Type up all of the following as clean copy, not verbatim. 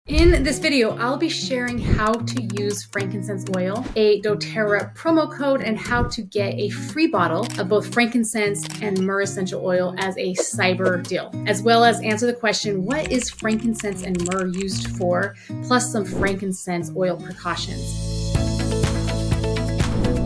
In this video, I'll be sharing how to use frankincense oil, a doTERRA promo code, and how to get a free bottle of both frankincense and myrrh essential oil as a cyber deal, as well as answer the question, what is frankincense and myrrh used for, plus some frankincense oil precautions.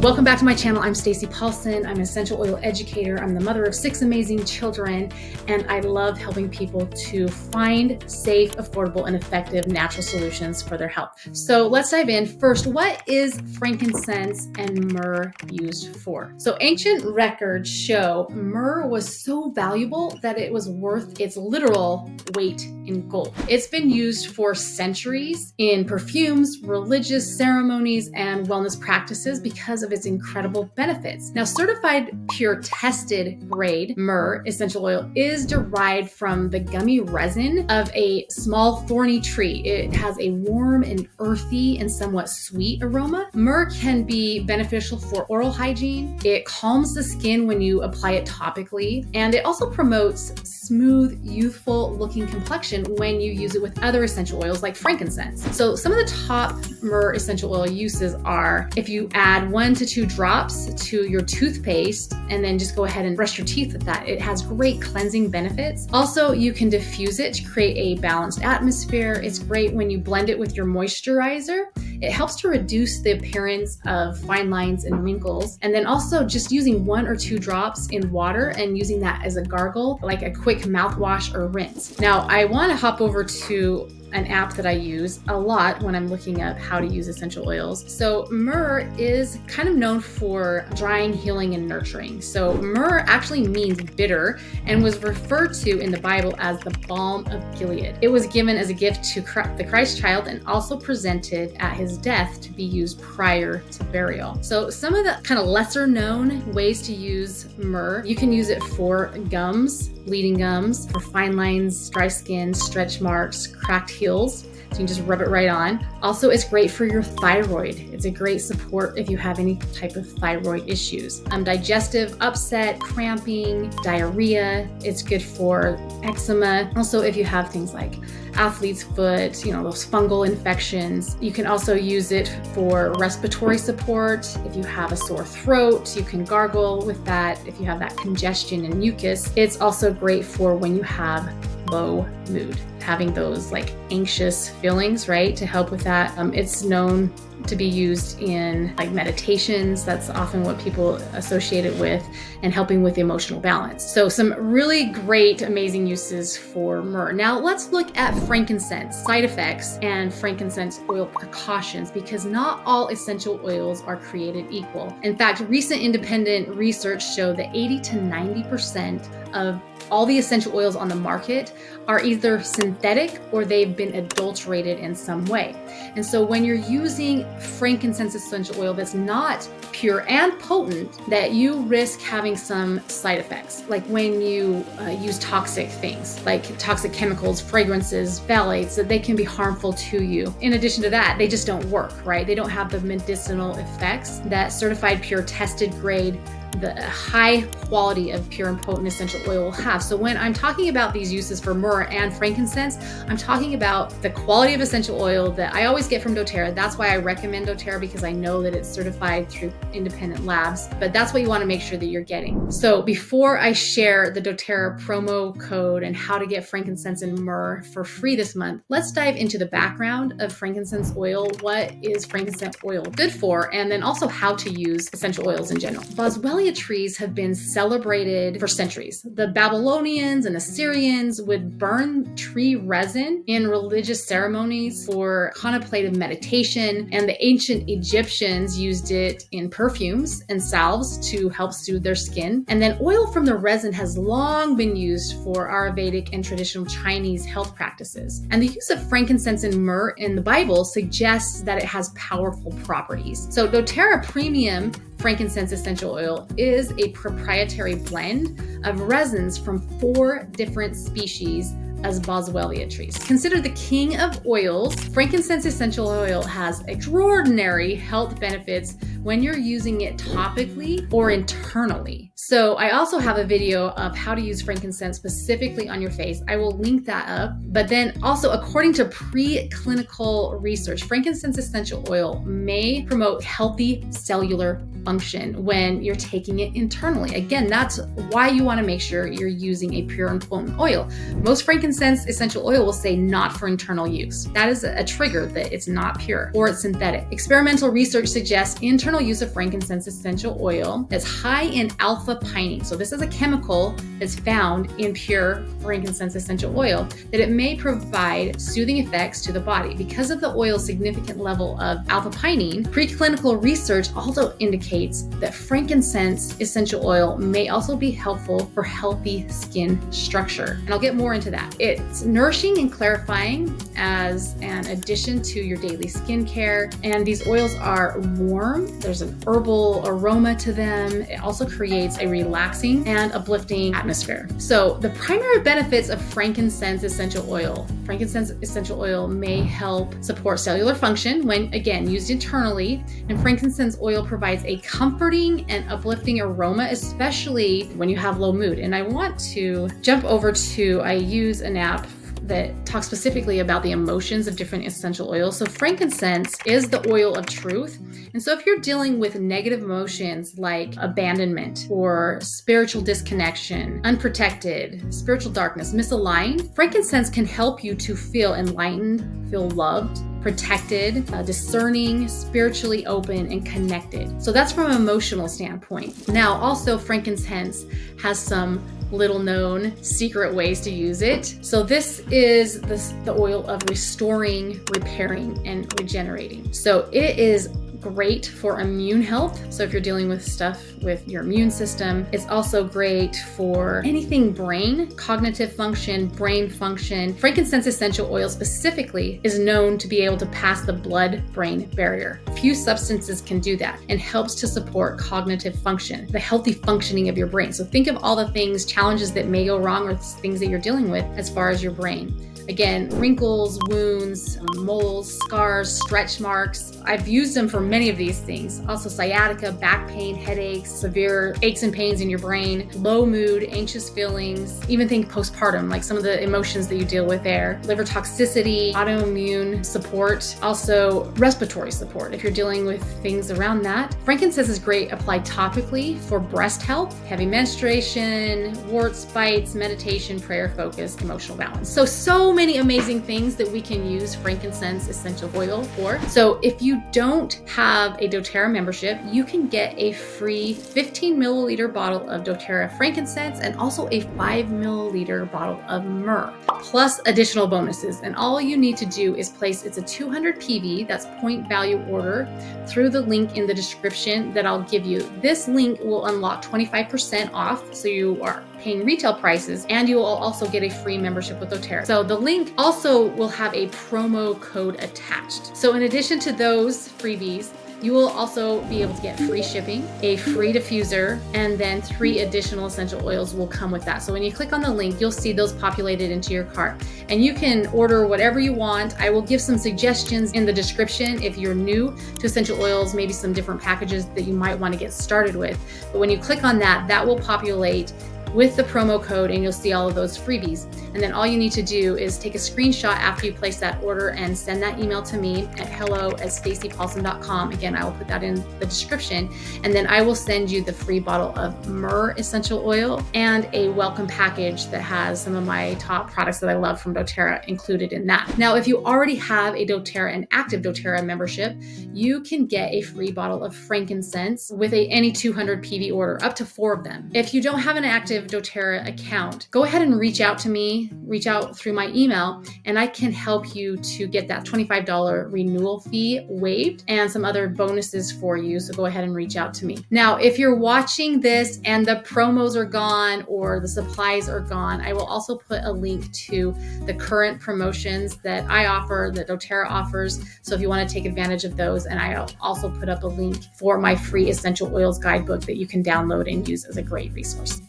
Welcome back to my channel. I'm Stacey Paulson. I'm an essential oil educator. I'm the mother of 6 amazing children, and I love helping people to find safe, affordable, and effective natural solutions for their health. So let's dive in. First, what is frankincense and myrrh used for? So ancient records show myrrh was so valuable that it was worth its literal weight in gold. It's been used for centuries in perfumes, religious ceremonies, and wellness practices because of its incredible benefits. Now, certified pure tested grade myrrh essential oil is derived from the gummy resin of a small thorny tree. It has a warm and earthy and somewhat sweet aroma. Myrrh can be beneficial for oral hygiene. It calms the skin when you apply it topically, and it also promotes smooth, youthful looking complexion when you use it with other essential oils like frankincense. So some of the top myrrh essential oil uses are if you add 1 to 2 drops to your toothpaste and then just go ahead and brush your teeth with that. It has great cleansing benefits. Also, you can diffuse it to create a balanced atmosphere. It's great when you blend it with your moisturizer. It helps to reduce the appearance of fine lines and wrinkles. And then also just using 1 or 2 drops in water and using that as a gargle, like a quick mouthwash or rinse. Now, I want to hop over to an app that I use a lot when I'm looking up how to use essential oils. So myrrh is kind of known for drying, healing, and nurturing. So myrrh actually means bitter and was referred to in the Bible as the balm of Gilead. It was given as a gift to the Christ child and also presented at his death to be used prior to burial. So some of the kind of lesser known ways to use myrrh, you can use it for gums, bleeding gums, for fine lines, dry skin, stretch marks, cracked heels. So you can just rub it right on. Also, it's great for your thyroid. It's a great support if you have any type of thyroid issues. Digestive upset, cramping, diarrhea. It's good for eczema. Also, if you have things like athlete's foot, those fungal infections. You can also use it for respiratory support. If you have a sore throat, you can gargle with that. If you have that congestion and mucus, it's also great for when you have low mood, having those like anxious feelings, right? To help with that. It's known to be used in like meditations. That's often what people associate it with, and helping with emotional balance. So some really great, amazing uses for myrrh. Now let's look at frankincense, side effects, and frankincense oil precautions, because not all essential oils are created equal. In fact, recent independent research showed that 80 to 90% of all the essential oils on the market are either synthetic or they've been adulterated in some way. And so when you're using frankincense essential oil that's not pure and potent, that you risk having some side effects, like when you use toxic things, like toxic chemicals, fragrances, phthalates, that they can be harmful to you. In addition to that, they just don't work, right? They don't have the medicinal effects that certified pure tested grade, the high quality of pure and potent essential oil will have. So when I'm talking about these uses for myrrh and frankincense, I'm talking about the quality of essential oil that I always get from doTERRA. That's why I recommend doTERRA, because I know that it's certified through independent labs, but that's what you want to make sure that you're getting. So before I share the doTERRA promo code and how to get frankincense and myrrh for free this month, let's dive into the background of frankincense oil. What is frankincense oil good for? And then also how to use essential oils in general. Boswellia trees have been celebrated for centuries. The Babylonians and Assyrians would burn tree resin in religious ceremonies for contemplative meditation, and the ancient Egyptians used it in perfumes and salves to help soothe their skin. And then oil from the resin has long been used for Ayurvedic and traditional Chinese health practices. And the use of frankincense and myrrh in the Bible suggests that it has powerful properties. So doTERRA Premium Frankincense essential oil is a proprietary blend of resins from 4 different species as Boswellia trees. Considered the king of oils, frankincense essential oil has extraordinary health benefits when you're using it topically or internally. So I also have a video of how to use frankincense specifically on your face. I will link that up. But then also, according to preclinical research, frankincense essential oil may promote healthy cellular function when you're taking it internally. Again, that's why you want to make sure you're using a pure and potent oil. Most frankincense essential oil will say not for internal use. That is a trigger that it's not pure or it's synthetic. Experimental research suggests internal use of frankincense essential oil that's high in alpha pinene. So this is a chemical that's found in pure frankincense essential oil, that it may provide soothing effects to the body. Because of the oil's significant level of alpha pinene, preclinical research also indicates that frankincense essential oil may also be helpful for healthy skin structure. And I'll get more into that. It's nourishing and clarifying as an addition to your daily skincare. And these oils are warm. There's an herbal aroma to them. It also creates a relaxing and uplifting atmosphere. So the primary benefits of frankincense essential oil. Frankincense essential oil may help support cellular function when, again, used internally. And frankincense oil provides a comforting and uplifting aroma, especially when you have low mood. And I want to jump over to, I use an app that talks specifically about the emotions of different essential oils. So frankincense is the oil of truth. And so if you're dealing with negative emotions like abandonment or spiritual disconnection, unprotected, spiritual darkness, misaligned, frankincense can help you to feel enlightened, feel loved, protected, discerning, spiritually open, and connected. So that's from an emotional standpoint. Now, also frankincense has some little known secret ways to use it. So this is the oil of restoring, repairing, and regenerating. So it is great for immune health. So if you're dealing with stuff with your immune system, it's also great for anything brain, cognitive function, brain function. Frankincense essential oil specifically is known to be able to pass the blood-brain barrier. Few substances can do that, and helps to support cognitive function, the healthy functioning of your brain. So think of all the things, challenges that may go wrong, or things that you're dealing with as far as your brain. Again, wrinkles, wounds, moles, scars, stretch marks. I've used them for many of these things. Also sciatica, back pain, headaches, severe aches and pains in your brain, low mood, anxious feelings, even think postpartum, like some of the emotions that you deal with there, liver toxicity, autoimmune support, also respiratory support if you're dealing with things around that. Frankincense is great applied topically for breast health, heavy menstruation, warts, bites, meditation, prayer, focus, emotional balance. So many amazing things that we can use frankincense essential oil for. So if you don't have a doTERRA membership, you can get a free 15 milliliter bottle of doTERRA frankincense and also a 5 milliliter bottle of myrrh, plus additional bonuses. And all you need to do is place, it's a 200 PV, that's point value order, through the link in the description that I'll give you. This link will unlock 25% off, so you are paying retail prices, and you will also get a free membership with doTERRA. So the link also will have a promo code attached. So in addition to those freebies, you will also be able to get free shipping, a free diffuser, and then 3 additional essential oils will come with that. So when you click on the link, you'll see those populated into your cart, and you can order whatever you want. I will give some suggestions in the description if you're new to essential oils, maybe some different packages that you might want to get started with. But when you click on that, that will populate with the promo code, and you'll see all of those freebies. And then all you need to do is take a screenshot after you place that order and send that email to me at hello@stacypaulson.com. Again, I will put that in the description. And then I will send you the free bottle of myrrh essential oil and a welcome package that has some of my top products that I love from doTERRA included in that. Now, if you already have a doTERRA, an active doTERRA membership, you can get a free bottle of frankincense with any 200 PV order, up to 4 of them. If you don't have an active doTERRA account, go ahead and reach out to me, reach out through my email, and I can help you to get that $25 renewal fee waived and some other bonuses for you. So go ahead and reach out to me. Now, if you're watching this and the promos are gone or the supplies are gone, I will also put a link to the current promotions that I offer, that doTERRA offers. So if you want to take advantage of those, and I'll also put up a link for my free essential oils guidebook that you can download and use as a great resource.